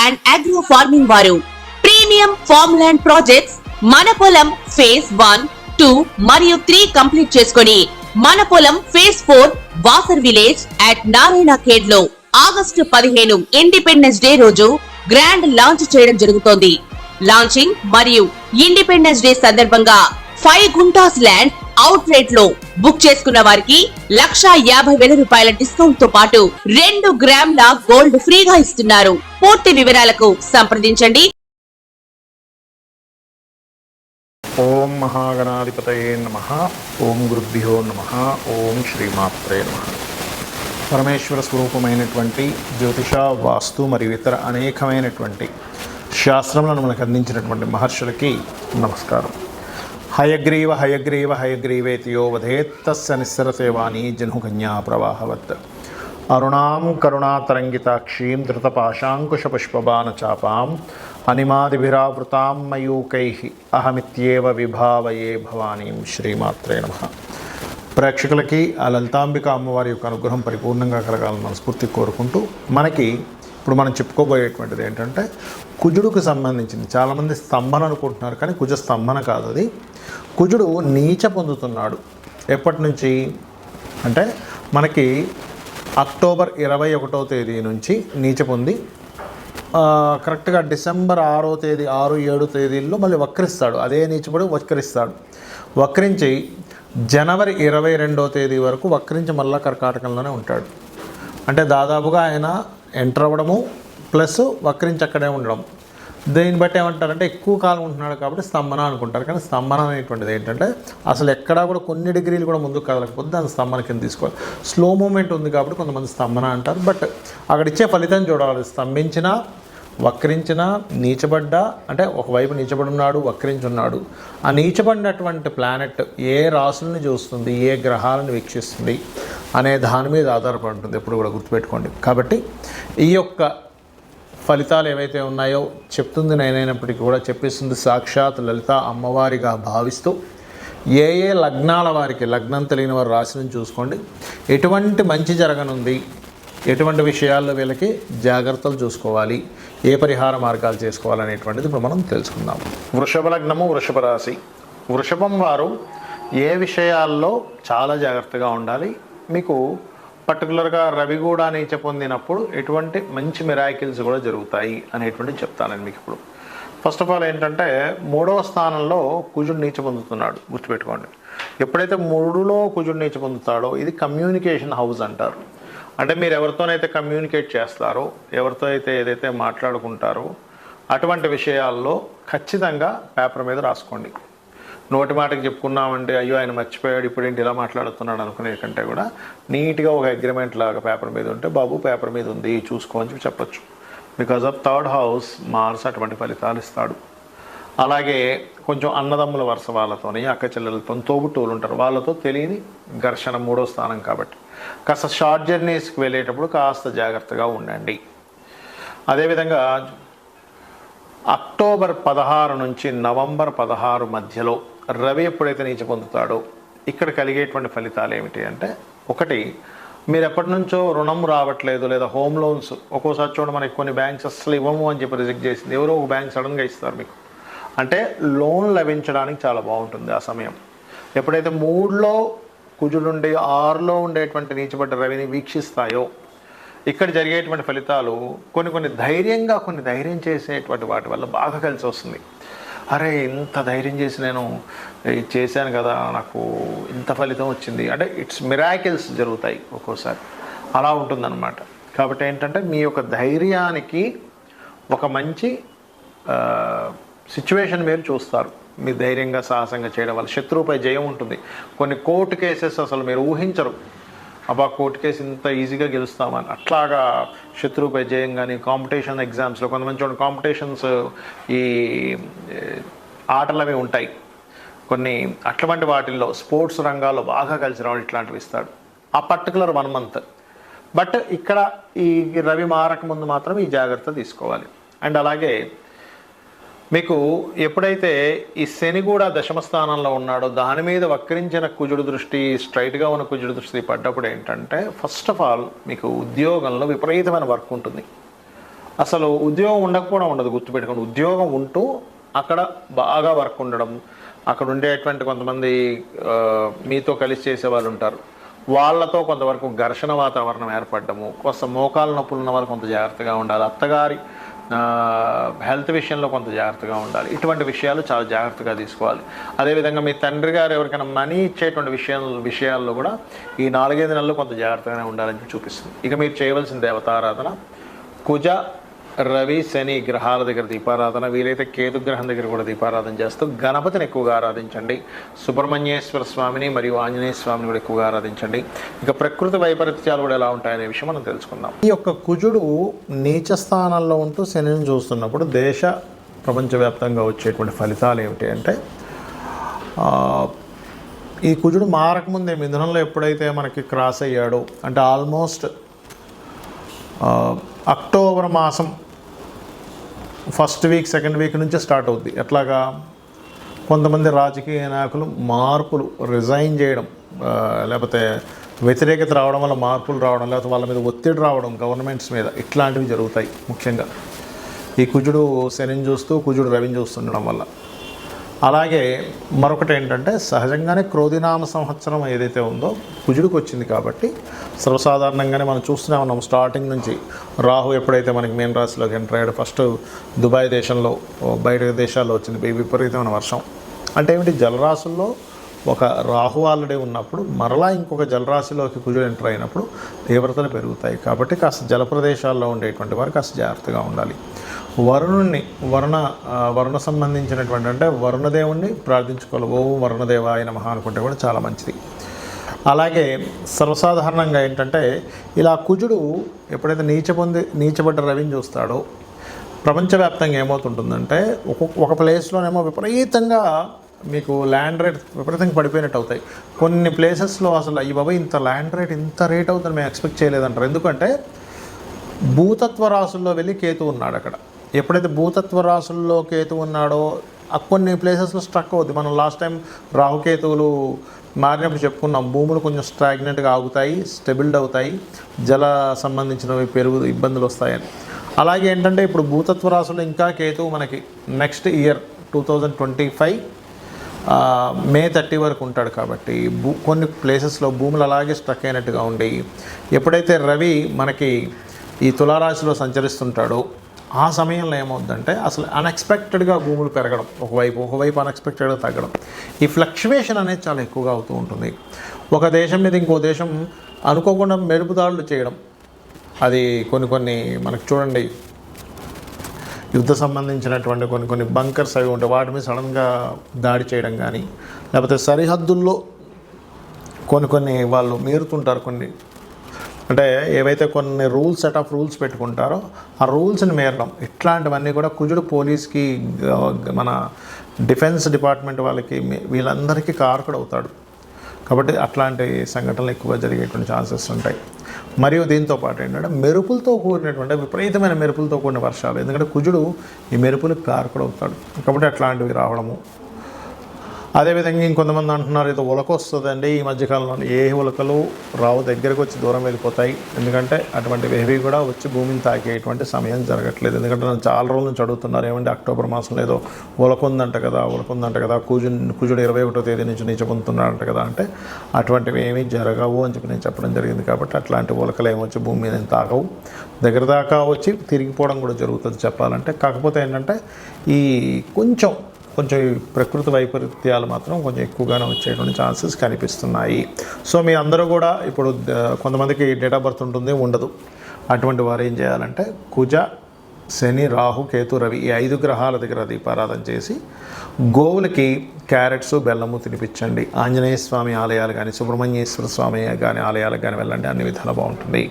And agro farming వారు premium farm land projects మన పొలం ఫేజ్ 1, 2 మరియు 3 కంప్లీట్ చేసుకొని మన పొలం phase 4 Wasar village at Narayana Khed లో ఆగస్టు 15 ఇండిపెండెన్స్ డే రోజు గ్రాండ్ లాంచ్ చేయడం జరుగుతోంది. లాంచింగ్ మరియు ఇండిపెండెన్స్ డే సందర్భంగా 5 గుంటాస్ ల్యాండ్ అవుట్ రేట్ లో బుక్ చేసుకున్న వారికి 1,50,000 రూపాయల డిస్కౌంట్ తో పాటు 2 గ్రాముల గోల్డ్ ఫ్రీగా ఇస్తున్నారు. పూర్తి వివరాలకు సంప్రదించండి. ఓం మహాగణాధిపతయే నమః. ఓం గురుభ్యో నమః. ఓం శ్రీమాత్రే నమః. పరమేశ్వర స్వరూపమైనటువంటి జ్యోతిష, వాస్తు మరియు ఇతర అనేకమైనటువంటి శాస్త్రములను మనకు అందించినటువంటి మహర్షులకి నమస్కారం. హయగ్రీవ హయగ్రీవ హయగ్రీవేతియో వధేత్తస్య నిస్సరసేవాణి జనుకన్యా ప్రవాహవత్. అరుణాం కరుణాతరంగితాక్షీం ధృతపాశాంకుశపుష్పబాణచాపాం అనిమాదిభిరావృతాం మయూకైః అహమిత్యేవ విభావయే భవానీం. శ్రీమాత్రే నమః. ప్రేక్షకులకి ఆ లలితాంబిక అమ్మవారి యొక్క అనుగ్రహం పరిపూర్ణంగా కలగాలని మనస్ఫూర్తి కోరుకుంటూ, మనకి ఇప్పుడు మనం చెప్పుకోబోయేటువంటిది ఏంటంటే కుజుడుకు సంబంధించింది. చాలామంది స్తంభన అనుకుంటున్నారు, కానీ కుజ స్తంభన కాదు. అది కుజుడు నీచ పొందుతున్నాడు. ఎప్పటి నుంచి అంటే మనకి అక్టోబర్ 21వ తేదీ నుంచి నీచ పొంది కరెక్ట్గా డిసెంబర్ 6వ తేదీ 6, 7 తేదీల్లో మళ్ళీ వక్రిస్తాడు. అదే నీచపడి వక్రిస్తాడు. వక్రించి జనవరి 22వ తేదీ వరకు వక్రించి మళ్ళా కర్కాటకంలోనే ఉంటాడు. అంటే దాదాపుగా ఆయన ఎంటర్ అవ్వడము ప్లస్ వక్రించి అక్కడే ఉండడం. దీన్ని బట్టి ఏమంటారంటే ఎక్కువ కాలం ఉంటున్నాడు కాబట్టి స్తంభన అనుకుంటారు. కానీ స్తంభన అనేటువంటిది ఏంటంటే అసలు ఎక్కడా కూడా కొన్ని డిగ్రీలు కూడా ముందుకు కదలకపోతే దాన్ని స్తంభన కింద తీసుకోవాలి. స్లో మూమెంట్ ఉంది కాబట్టి కొంతమంది స్తంభన అంటారు. బట్ అక్కడ ఇచ్చే ఫలితం చూడాలి. స్తంభించినా, వక్రించినా, నీచబడ్డా, అంటే ఒకవైపు నీచబడున్నాడు, వక్రించున్నాడు. ఆ నీచబడినటువంటి ప్లానెట్ ఏ రాసులను చూస్తుంది, ఏ గ్రహాలను వీక్షిస్తుంది అనే దాని మీద ఆధారపడి ఉంటుంది. ఎప్పుడు కూడా గుర్తుపెట్టుకోండి. కాబట్టి ఈ యొక్క ఫలితాలు ఏవైతే ఉన్నాయో చెప్తుంది నేనైనప్పటికీ కూడా చెప్పిస్తుంది సాక్షాత్ లలిత అమ్మవారిగా భావిస్తూ, ఏ ఏ లగ్నాల వారికి, లగ్నం తెలియని వారు రాశిని చూసుకోండి, ఎటువంటి మంచి జరగనుంది, ఎటువంటి విషయాల్లో వీళ్ళకి జాగ్రత్తలు చూసుకోవాలి, ఏ పరిహార మార్గాలు చేసుకోవాలనేటువంటిది ఇప్పుడు మనం తెలుసుకుందాం. వృషభ లగ్నము, వృషభ రాశి. వృషభం వారు ఏ విషయాల్లో చాలా జాగ్రత్తగా ఉండాలి. మీకు పర్టికులర్గా రవి కూడా నీచ పొందినప్పుడు ఎటువంటి మంచి మిరాకిల్స్ కూడా జరుగుతాయి అనేటువంటిది చెప్తానండి మీకు ఇప్పుడు. ఫస్ట్ ఆఫ్ ఆల్ ఏంటంటే 3వ స్థానంలో కుజుడు నీచ పొందుతున్నాడు. గుర్తుపెట్టుకోండి. ఎప్పుడైతే 3లో కుజుడు నీచ పొందుతాడో ఇది కమ్యూనికేషన్ హౌస్ అంటారు. అంటే మీరు ఎవరితోనైతే కమ్యూనికేట్ చేస్తారో, ఎవరితో అయితే ఏదైతే మాట్లాడుకుంటారో అటువంటి విషయాల్లో ఖచ్చితంగా పేపర్ మీద రాసుకోండి. నోటి మాటకి చెప్పుకున్నామంటే అయ్యో ఆయన మర్చిపోయాడు ఇప్పుడు ఏంటి ఇలా మాట్లాడుతున్నాడు అనుకునే కంటే కూడా నీట్గా ఒక అగ్రిమెంట్ లాగా పేపర్ మీద ఉంటే, బాబు పేపర్ మీద ఉంది చూసుకో అని చెప్పచ్చు. Because of 3rd house Mars అటువంటి ఫలితాలు ఇస్తాడు. అలాగే కొంచెం అన్నదమ్ముల వరుస వాళ్ళతోని, అక్క చెల్లెలతో, తోబుట్టువులు ఉంటారు, వాళ్ళతో తెలియని ఘర్షణ 3వ స్థానం కాబట్టి కాస్త షార్ట్ జర్నీస్కి వెళ్ళేటప్పుడు కాస్త జాగ్రత్తగా ఉండండి. అదేవిధంగా అక్టోబర్ 16 నుంచి నవంబర్ 16 మధ్యలో రవి ఎప్పుడైతే నీచ పొందుతాడో ఇక్కడ కలిగేటువంటి ఫలితాలు ఏమిటి అంటే, ఒకటి, మీరు ఎప్పటి నుంచో రుణం రావట్లేదు లేదా హోమ్ లోన్స్ ఒక్కోసారి చూడండి మనకి కొన్ని బ్యాంక్స్ అసలు ఇవ్వము అని చెప్పి రిజెక్ట్ చేసింది. ఎవరో ఒక బ్యాంక్ సడన్గా ఇస్తారు మీకు. అంటే లోన్ లభించడానికి చాలా బాగుంటుంది ఆ సమయం. ఎప్పుడైతే 3లో కుజుడుండి 6లో ఉండేటువంటి నీచబడ్డ రవిని వీక్షిస్తాయో ఇక్కడ జరిగేటువంటి ఫలితాలు కొన్ని ధైర్యం చేసేటువంటి వాటి వల్ల బాగా కలిసి వస్తుంది. అరే ఇంత ధైర్యం చేసి నేను చేశాను కదా, నాకు ఇంత ఫలితం వచ్చింది అంటే ఇట్స్ మిరాకిల్స్ జరుగుతాయి ఒక్కోసారి. అలా ఉంటుందన్నమాట. కాబట్టి ఏంటంటే మీ యొక్క ధైర్యానికి ఒక మంచి సిచ్యువేషన్ మీరు చూస్తారు. మీరు ధైర్యంగా సాహసంగా చేయడం వల్ల శత్రువుపై జయం ఉంటుంది. కొన్ని కోర్టు కేసెస్ అసలు మీరు ఊహించరు, అబ్బా కోర్టు కేసు ఇంత ఈజీగా గెలుస్తామని. అట్లాగా శత్రువుపై జయం. కానీ కాంపిటీషన్ ఎగ్జామ్స్లో కొంతమంది చూడండి, కాంపిటీషన్స్ ఈ ఆటలు అవి ఉంటాయి కొన్ని, అటువంటి వాటిల్లో స్పోర్ట్స్ రంగాల్లో బాగా కలిసి రావడం ఇట్లాంటివి ఇస్తాడు ఆ పర్టికులర్ 1 month. బట్ ఇక్కడ ఈ రవి మారక ముందు మాత్రం ఈ జాగ్రత్త తీసుకోవాలి. అండ్ అలాగే మీకు ఎప్పుడైతే ఈ శని కూడా దశమ స్థానంలో ఉన్నాడో దాని మీద వక్రించిన కుజుడు దృష్టి, స్ట్రైట్గా ఉన్న కుజుడు దృష్టి పడ్డప్పుడు ఏంటంటే ఫస్ట్ ఆఫ్ ఆల్ మీకు ఉద్యోగంలో విపరీతమైన వర్క్ ఉంటుంది. అసలు ఉద్యోగం ఉండకపోవడం ఉండదు, గుర్తుపెట్టుకోండి. ఉద్యోగం ఉంటూ అక్కడ బాగా వర్క్ ఉండడం, అక్కడ ఉండేటువంటి కొంతమంది మీతో కలిసి చేసే వాళ్ళు ఉంటారు, వాళ్ళతో కొంతవరకు ఘర్షణ వాతావరణం ఏర్పడము, కొంత మోకాలు నొప్పులు ఉన్న వాళ్ళు కొంత జాగ్రత్తగా ఉండాలి, అత్తగారి హెల్త్ విషయంలో కొంత జాగ్రత్తగా ఉండాలి. ఇటువంటి విషయాలు చాలా జాగ్రత్తగా తీసుకోవాలి. అదేవిధంగా మీ తండ్రి గారు ఎవరికైనా మనీ ఇచ్చేటువంటి విషయాల్లో కూడా ఈ 4-5 నెలలు కొంత జాగ్రత్తగానే ఉండాలని చూపిస్తుంది. ఇక మీరు చేయవలసిన దేవతారాధన కుజ, రవి, శని గ్రహాల దగ్గర దీపారాధన, వీలైతే కేతు గ్రహం దగ్గర కూడా దీపారాధన చేస్తూ గణపతిని ఎక్కువగా ఆరాధించండి. సుబ్రహ్మణ్యేశ్వర స్వామిని మరియు ఆంజనేయ స్వామిని కూడా ఎక్కువగా ఆరాధించండి. ఇక ప్రకృతి వైపరీత్యాలు కూడా ఎలా ఉంటాయనే విషయం మనం తెలుసుకుందాం. ఈ యొక్క కుజుడు నీచ స్థానంలో ఉంటూ శనిని చూస్తున్నప్పుడు దేశ ప్రపంచవ్యాప్తంగా వచ్చేటువంటి ఫలితాలు ఏమిటి అంటే, ఈ కుజుడు మారకముందే మిథునంలో ఎప్పుడైతే మనకి క్రాస్ అయ్యాడో, అంటే ఆల్మోస్ట్ అక్టోబర్ మాసం ఫస్ట్ వీక్ సెకండ్ వీక్ నుంచే స్టార్ట్ అవుద్ది. ఎట్లాగా కొంతమంది రాజకీయ నాయకులు మార్పులు రిజైన్ చేయడం, లేకపోతే వ్యతిరేకత రావడం వల్ల మార్పులు రావడం, లేకపోతే వాళ్ళ మీద ఒత్తిడి రావడం గవర్నమెంట్స్ మీద, ఇట్లాంటివి జరుగుతాయి. ముఖ్యంగా ఈ కుజుడు శనిని చూస్తూ కుజుడు రవిని చూస్తుండడం వల్ల. అలాగే మరొకటి ఏంటంటే, సహజంగానే క్రోధినామ సంవత్సరం ఏదైతే ఉందో కుజుడికి వచ్చింది కాబట్టి సర్వసాధారణంగానే మనం చూస్తూనే ఉన్నాం. స్టార్టింగ్ నుంచి రాహు ఎప్పుడైతే మనకి మీన రాశిలోకి ఎంటర్ అయ్యాడు, ఫస్ట్ దుబాయ్ దేశంలో, బయట దేశాల్లో వచ్చింది విపరీతమైన వర్షం. అంటే ఏమిటి, జలరాశుల్లో ఒక రాహు ఆల్రెడీ ఉన్నప్పుడు మరలా ఇంకొక జలరాశిలోకి కుజుడు ఎంటర్ అయినప్పుడు తీవ్రతలు పెరుగుతాయి. కాబట్టి కాస్త జల ప్రదేశాల్లో ఉండేటువంటి వారు కాస్త జాగ్రత్తగా ఉండాలి. వరుణుణ్ణి వరుణ సంబంధించినటువంటి అంటే వరుణదేవుణ్ణి ప్రార్థించుకోవాలి. ఓం వరుణదేవాయ నమః అనుకుంటే కూడా చాలా మంచిది. అలాగే సర్వసాధారణంగా ఏంటంటే, ఇలా కుజుడు ఎప్పుడైతే నీచబడ్డ రవిని చూస్తాడో ప్రపంచవ్యాప్తంగా ఏమవుతుంటుందంటే, ఒక ప్లేస్లోనేమో విపరీతంగా మీకు ల్యాండ్ రేట్ విపరీతంగా పడిపోయినట్టు అవుతాయి. కొన్ని ప్లేసెస్లో అసలు ఈ బాబా ఇంత ల్యాండ్ రేట్ ఇంత రేట్ అవుతుంది మేము ఎక్స్పెక్ట్ చేయలేదంటారు. ఎందుకంటే భూతత్వ రాశుల్లో వెళ్ళి కేతు ఉన్నాడు అక్కడ. ఎప్పుడైతే భూతత్వ రాశుల్లో కేతు ఉన్నాడో కొన్ని ప్లేసెస్లో స్ట్రక్ అవుతుంది. మనం లాస్ట్ టైం రాహుకేతువులు మారినప్పుడు చెప్పుకున్నాం, భూములు కొంచెం స్టాగ్నెంట్గా ఆగుతాయి, స్టెబిల్డ్ అవుతాయి, జల సంబంధించినవి ఇబ్బందులు వస్తాయని. అలాగే ఏంటంటే, ఇప్పుడు భూతత్వ రాశుల్లో ఇంకా కేతువు మనకి నెక్స్ట్ ఇయర్ 2025 మే 30 వరకు ఉంటాడు. కాబట్టి కొన్ని ప్లేసెస్లో భూములు అలాగే స్ట్రక్ అయినట్టుగా ఉండి, ఎప్పుడైతే రవి మనకి ఈ తులారాశిలో సంచరిస్తుంటాడో ఆ సమయంలో ఏమవుతుందంటే, అసలు అన్ఎక్స్పెక్టెడ్గా భూములు పెరగడం, ఒకవైపు అన్ఎక్స్పెక్టెడ్గా తగ్గడం, ఈ ఫ్లక్చువేషన్ అనేది చాలా ఎక్కువగా అవుతూ ఉంటుంది. ఒక దేశం మీద ఇంకో దేశం అనుకోకుండా మెరుపుదాడులు చేయడం, అది కొన్ని మనకు చూడండి, యుద్ధ సంబంధించినటువంటి కొన్ని బంకర్స్ అవి ఉంటాయి, వాటి మీద సడన్గా దాడి చేయడం కానీ, లేకపోతే సరిహద్దుల్లో కొన్ని వాళ్ళు మీరుతుంటారు. అంటే ఏవైతే కొన్ని సెట్ ఆఫ్ రూల్స్ పెట్టుకుంటారో ఆ రూల్స్ని మీరడం, ఇట్లాంటివన్నీ కూడా కుజుడు పోలీస్కి, మన డిఫెన్స్ డిపార్ట్మెంట్ వాళ్ళకి, వీళ్ళందరికీ కారకుడు అవుతాడు. కాబట్టి అట్లాంటి సంఘటనలు ఎక్కువగా జరిగేటువంటి ఛాన్సెస్ ఉంటాయి. మరియు దీంతో పాటు ఏంటంటే, మెరుపులతో కూడినటువంటి విపరీతమైన మెరుపులతో కూడిన వర్షాలు, ఎందుకంటే కుజుడు ఈ మెరుపులకు కారకుడు అవుతాడు. కాబట్టి అట్లాంటివి రావడము. అదేవిధంగా ఇంకొంతమంది అంటున్నారు, ఏదో ఉలక వస్తుందండి ఈ మధ్యకాలంలో. ఏ ఉలకలు రావు, దగ్గరకు వచ్చి దూరం వెళ్ళిపోతాయి. ఎందుకంటే అటువంటివి ఏవి కూడా వచ్చి భూమిని తాకేటువంటి సమయం జరగట్లేదు. ఎందుకంటే నన్ను చాలా రోజుల నుంచి అడుగుతున్నారు, ఏమంటే అక్టోబర్ మాసంలో ఏదో ఉలక ఉందంట కదా, కుజుడు 21వ తేదీ నుంచి నీచ పొందుతున్నాడంట కదా. అంటే అటువంటివి ఏమీ జరగవు అని చెప్పి నేను చెప్పడం జరిగింది. కాబట్టి అట్లాంటి ఉలకలు ఏమొచ్చి భూమి మీద తాగవు, దగ్గర దాకా వచ్చి తిరిగిపోవడం కూడా జరుగుతుంది చెప్పాలంటే. కాకపోతే ఏంటంటే, ఈ కొంచెం ఈ ప్రకృతి వైపరీత్యాలు మాత్రం కొంచెం ఎక్కువగానే వచ్చేటువంటి ఛాన్సెస్ కనిపిస్తున్నాయి. సో మీ అందరూ కూడా ఇప్పుడు కొంతమందికి డేట్ ఆఫ్ బర్త్ ఉంటుంది, ఉండదు. అటువంటి వారు ఏం చేయాలంటే, కుజ, శని, రాహు, కేతు, రవి ఈ 5 గ్రహాల దగ్గర దీపారాధన చేసి గోవులకి క్యారెట్స్, బెల్లము తినిపించండి. ఆంజనేయ స్వామి ఆలయాలు కానీ, సుబ్రహ్మణ్యేశ్వర స్వామి కానీ ఆలయాలకు కానీ వెళ్ళండి, అన్ని విధాలు బాగుంటుంది.